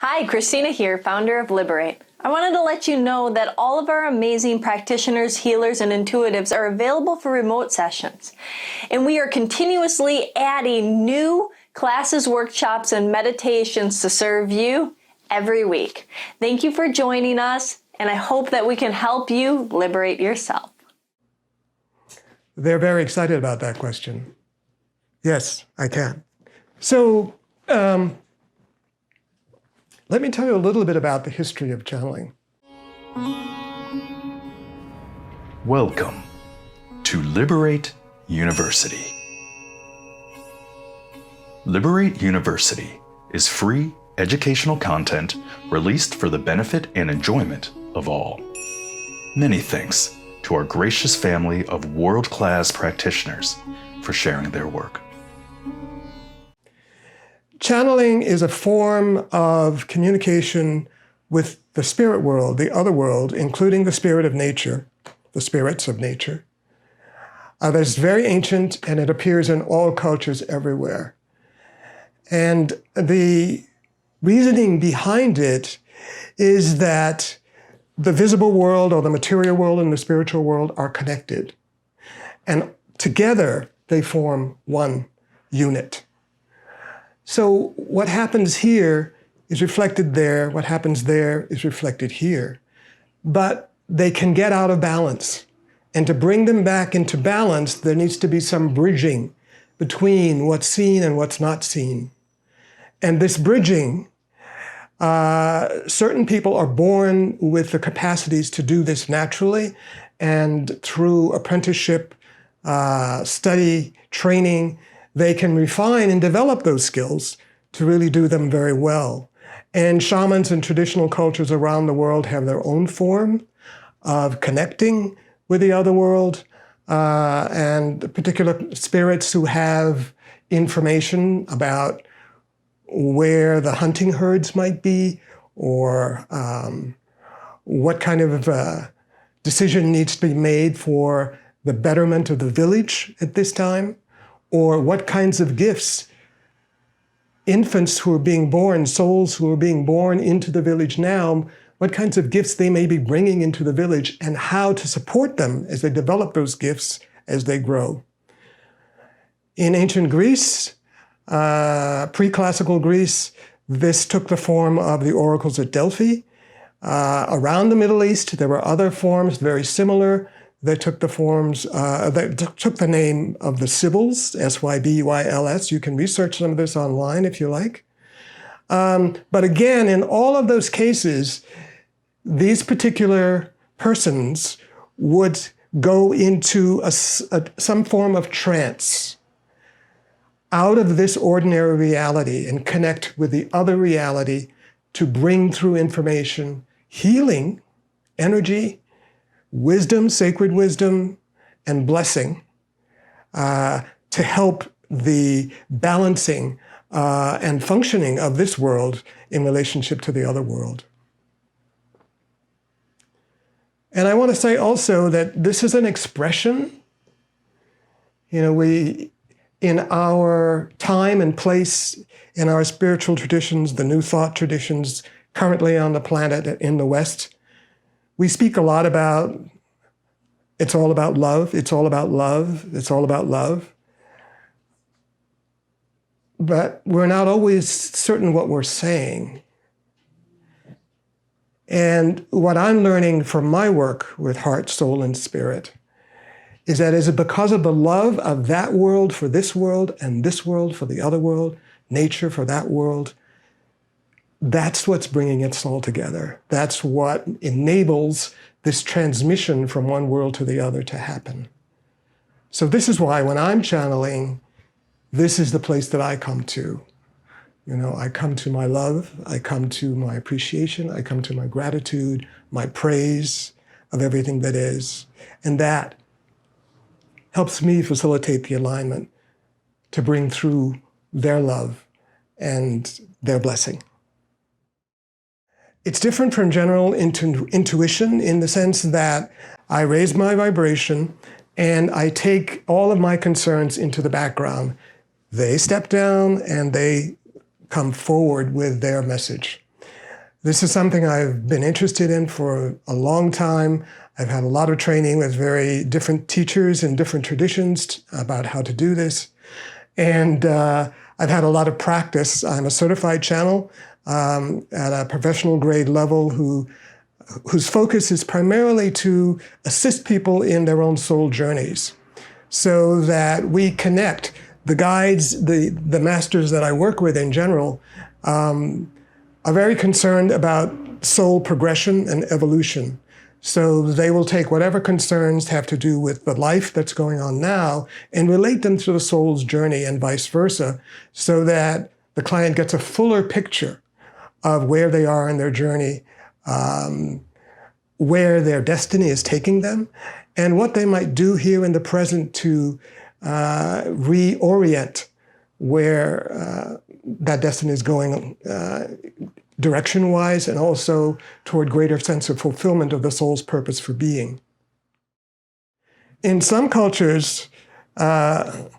Hi, Christina here, founder of Liberate. I wanted to let you know that all of our amazing practitioners, healers, and intuitives are available for remote sessions. And we are continuously adding new classes, workshops, and meditations to serve you every week. Thank you for joining us, and I hope that we can help you liberate yourself. They're very excited about that question. Yes, I can. So, let me tell you a little bit about the history of channeling. Welcome to Liberate University. Liberate University is free educational content released for the benefit and enjoyment of all. Many thanks to our gracious family of world-class practitioners for sharing their work. Channeling is a form of communication with the spirit world, the other world, including the spirit of nature, the spirits of nature. That is very ancient, and it appears in all cultures everywhere. And the reasoning behind it is that the visible world or the material world and the spiritual world are connected. And together they form one unit. So what happens here is reflected there, what happens there is reflected here. But they can get out of balance. And to bring them back into balance, there needs to be some bridging between what's seen and what's not seen. And this bridging, certain people are born with the capacities to do this naturally, and through apprenticeship, study, training, they can refine and develop those skills to really do them very well. And shamans in traditional cultures around the world have their own form of connecting with the other world, and particular spirits who have information about where the hunting herds might be, or what kind of decision needs to be made for the betterment of the village at this time, or what kinds of gifts infants who are being born, souls who are being born into the village now, what kinds of gifts they may be bringing into the village, and how to support them as they develop those gifts as they grow. In ancient Greece, pre-classical Greece, this took the form of the oracles at Delphi. Around the Middle East, there were other forms very similar. They took the forms, they took the name of the Sibyls, S-Y-B-Y-L-S. You can research some of this online if you like. But again, in all of those cases, these particular persons would go into some form of trance out of this ordinary reality and connect with the other reality to bring through information, healing, energy, wisdom, sacred wisdom, and blessing to help the balancing and functioning of this world in relationship to the other world. And I want to say also that this is an expression. You know, we, in our time and place, in our spiritual traditions, the New Thought traditions currently on the planet in the West, we speak a lot about, it's all about love, it's all about love, it's all about love. But we're not always certain what we're saying. And what I'm learning from my work with heart, soul, and spirit is that is it because of the love of that world for this world, and this world for the other world, nature for that world, that's what's bringing us all together. That's what enables this transmission from one world to the other to happen. So this is why when I'm channeling, this is the place that I come to. You know, I come to my love, I come to my appreciation, I come to my gratitude, my praise of everything that is. And that helps me facilitate the alignment to bring through their love and their blessing. It's different from general intuition in the sense that I raise my vibration and I take all of my concerns into the background. They step down and they come forward with their message. This is something I've been interested in for a long time. I've had a lot of training with very different teachers in different traditions about how to do this. And I've had a lot of practice. I'm a certified channel at a professional grade level whose focus is primarily to assist people in their own soul journeys so that we connect. The guides, the masters that I work with in general, are very concerned about soul progression and evolution. So they will take whatever concerns have to do with the life that's going on now and relate them to the soul's journey and vice versa, so that the client gets a fuller picture of where they are in their journey, where their destiny is taking them, and what they might do here in the present to reorient where that destiny is going direction-wise, and also toward greater sense of fulfillment of the soul's purpose for being. In some cultures, like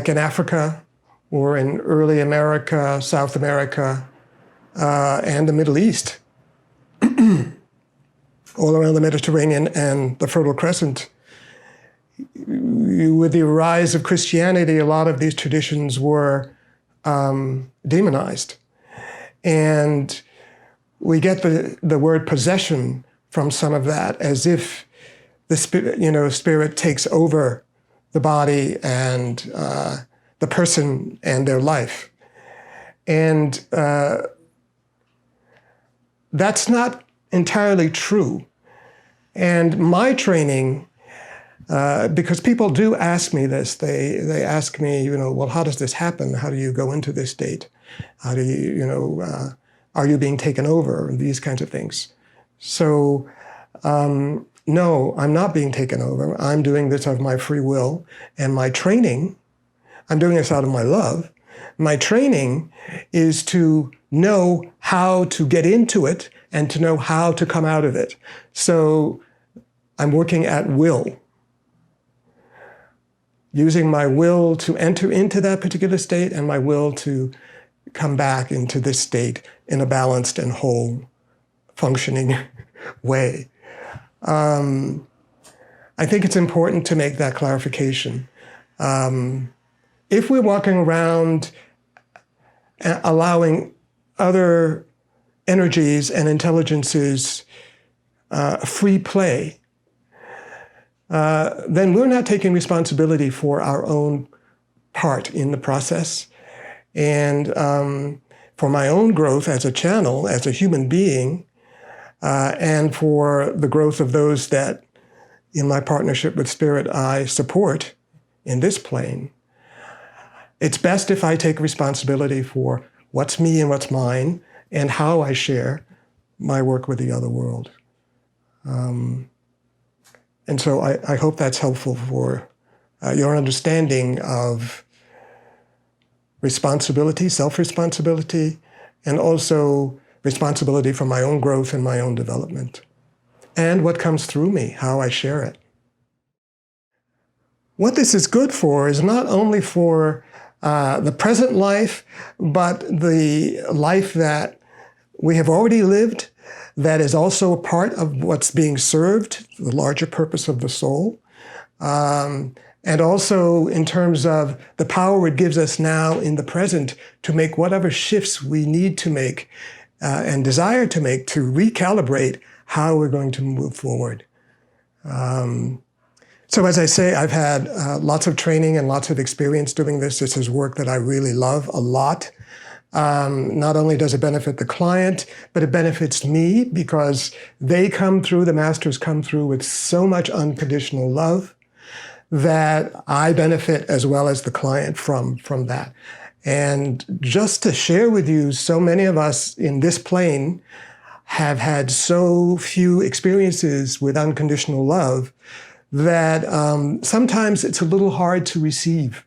in Africa or in early America, South America, and the Middle East, all around the Mediterranean and the Fertile Crescent, with the rise of Christianity, a lot of these traditions were demonized. And we get the word possession from some of that, as if the spirit takes over the body and the person and their life. And that's not entirely true. And my training, because people do ask me this, they ask me, well, how does this happen? How do you go into this state? How do you, are you being taken over? These kinds of things. So, no, I'm not being taken over. I'm doing this of my free will. And my training, I'm doing this out of my love. My training is to know how to get into it and to know how to come out of it. So I'm working at will, using my will to enter into that particular state and my will to come back into this state in a balanced and whole, functioning way. I think it's important to make that clarification. If we're walking around allowing other energies and intelligences free play, then we're not taking responsibility for our own part in the process. And for my own growth as a channel, as a human being, and for the growth of those that, in my partnership with Spirit, I support in this plane, it's best if I take responsibility for what's me and what's mine and how I share my work with the other world. And so I hope that's helpful for your understanding of responsibility, self-responsibility, and also responsibility for my own growth and my own development, and what comes through me, how I share it. What this is good for is not only for the present life, but the life that we have already lived, that is also a part of what's being served, the larger purpose of the soul. And also in terms of the power it gives us now in the present to make whatever shifts we need to make and desire to make to recalibrate how we're going to move forward. So as I say, I've had lots of training and lots of experience doing this. This is work that I really love a lot. Not only does it benefit the client, but it benefits me because the masters come through with so much unconditional love that I benefit as well as the client from that. And just to share with you, so many of us in this plane have had so few experiences with unconditional love that sometimes it's a little hard to receive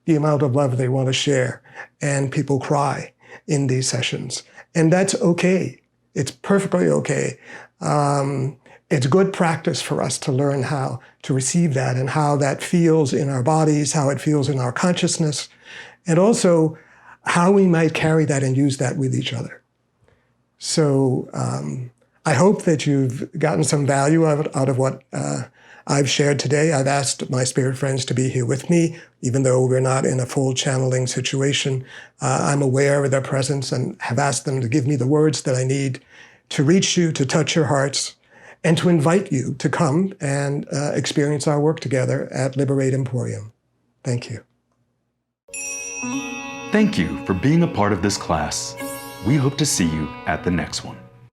the amount of love they want to share. And people cry in these sessions. And that's okay. It's perfectly okay. It's good practice for us to learn how to receive that and how that feels in our bodies, how it feels in our consciousness, and also how we might carry that and use that with each other. So I hope that you've gotten some value out of what I've shared today. I've asked my spirit friends to be here with me, even though we're not in a full channeling situation. I'm aware of their presence and have asked them to give me the words that I need to reach you, to touch your hearts, and to invite you to come and experience our work together at Liberate Emporium. Thank you. Thank you for being a part of this class. We hope to see you at the next one.